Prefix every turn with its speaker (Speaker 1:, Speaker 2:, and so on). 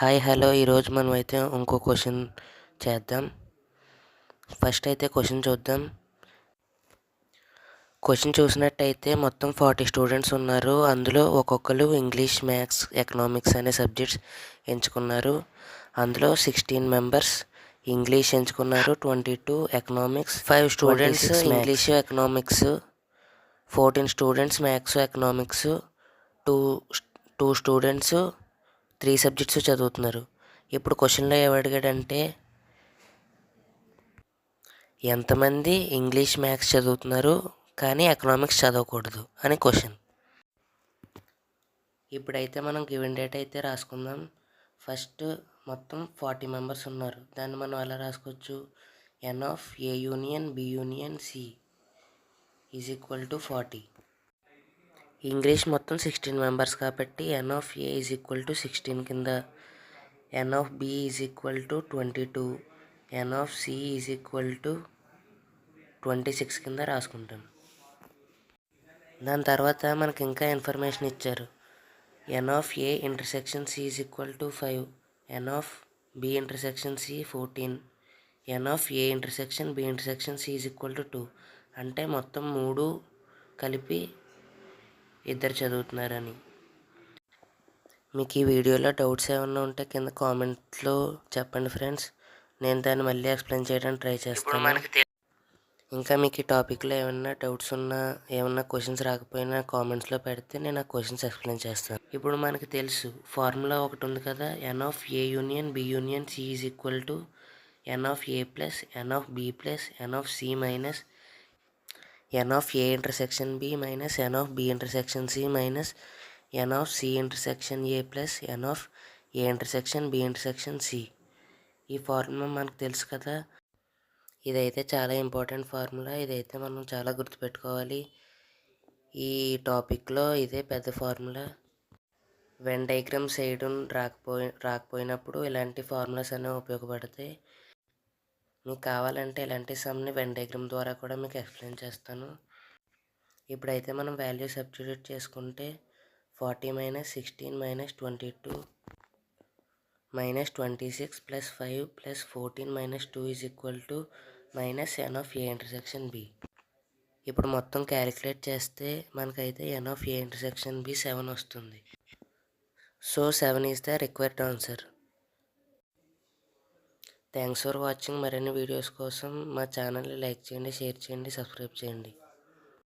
Speaker 1: Hi hello ఈరోజు మనం అయితే ఇంకో క్వశ్చన్ చేద్దాం. ఫస్ట్ అయితే క్వశ్చన్ చూద్దాం. క్వశ్చన్ చూసినట్టయితే మొత్తం 40 స్టూడెంట్స్ ఉన్నారు. అందులో ఒక్కొక్కరు ఇంగ్లీష్, మ్యాథ్స్, ఎకనామిక్స్ అనే సబ్జెక్ట్స్ ఎంచుకున్నారు. అందులో 16 మెంబర్స్ ఇంగ్లీష్ ఎంచుకున్నారు, 22 economics, 5 students English economics, 14 students maths economics, two students 3 subjects చదువుతున్నారు. ఇప్పుడు క్వశ్చన్లో ఏమడిగాడంటే ఎంతమంది ఇంగ్లీష్, మ్యాథ్స్ చదువుతున్నారు కానీ ఎకనామిక్స్ చదవకూడదు అని క్వశ్చన్. ఇప్పుడైతే మనం గివెన్ డేటా అయితే రాసుకుందాం. ఫస్ట్ మొత్తం 40 మెంబర్స్ ఉన్నారు. దాన్ని మనం ఎలా రాసుకోవచ్చు? N of A union B union C is equal to 40. English మొత్తం 16 మెంబర్స్ కాబట్టి n of A is equal to 16 కింద, n of B is equal to 22, n of C is equal to 26 కింద రాసుకుంటాం. దాని తర్వాత మనకి ఇంకా ఇన్ఫర్మేషన్ ఇచ్చారు. N of A intersection C is equal to 5, n of B intersection C 14, n of A intersection B intersection C is equal to 2. అంటే మొత్తం 3 కలిపి 2 చదువుతున్నారని. మీకు ఈ వీడియోలో డౌట్స్ ఏమైనా ఉంటే కింద కామెంట్లో చెప్పండి ఫ్రెండ్స్. నేను దాన్ని మళ్ళీ ఎక్స్ప్లెయిన్ చేయడానికి ట్రై చేస్తాను. ఇంకా మీకు ఈ టాపిక్లో ఏమైనా డౌట్స్ ఉన్నా, ఏమన్నా క్వశ్చన్స్ రాకపోయినా కామెంట్స్లో పెడితే నేను ఆ క్వశ్చన్స్ ఎక్స్ప్లెయిన్ చేస్తాను. ఇప్పుడు మనకి తెలుసు ఫార్ములా ఒకటి ఉంది కదా, n of A union B union C is equal to n of A plus n of B plus n of C minus n of A intersection B minus n of B intersection C minus n of C intersection A plus n of A intersection B intersection C. ఈ formula మనకు తెలుసు కదా. ఇదైతే చాలా important formula. ఇదైతే మనం చాలా గుర్తుపెట్టుకోవాలి. ఈ టాపిక్లో ఇదే పెద్ద ఫార్ములా. వెన్ డయాగ్రామ్స్ వేయడం రాకపోయినప్పుడు ఇలాంటి ఫార్ములాస్ అనేవి ఉపయోగపడతాయి. మీకు కావాలంటే ఇలాంటి సమ్ని వెన్ డయాగ్రామ్ ద్వారా కూడా మీకు ఎక్స్ప్లెయిన్ చేస్తాను. ఇప్పుడైతే మనం వాల్యూ సబ్స్టిట్యూట్ చేసుకుంటే 40 minus 16 minus 22 minus 26 plus 5 plus 14 minus 2 is equal to minus n of A intersection B. ఇప్పుడు మొత్తం క్యాలిక్యులేట్ చేస్తే మనకైతే n of A intersection B 7 వస్తుంది. So 7 is the required answer. Thanks for watching. మరిన్ని videos కోసం మా ఛానల్ని లైక్ చేయండి, షేర్ చేయండి, సబ్స్క్రైబ్ చేయండి.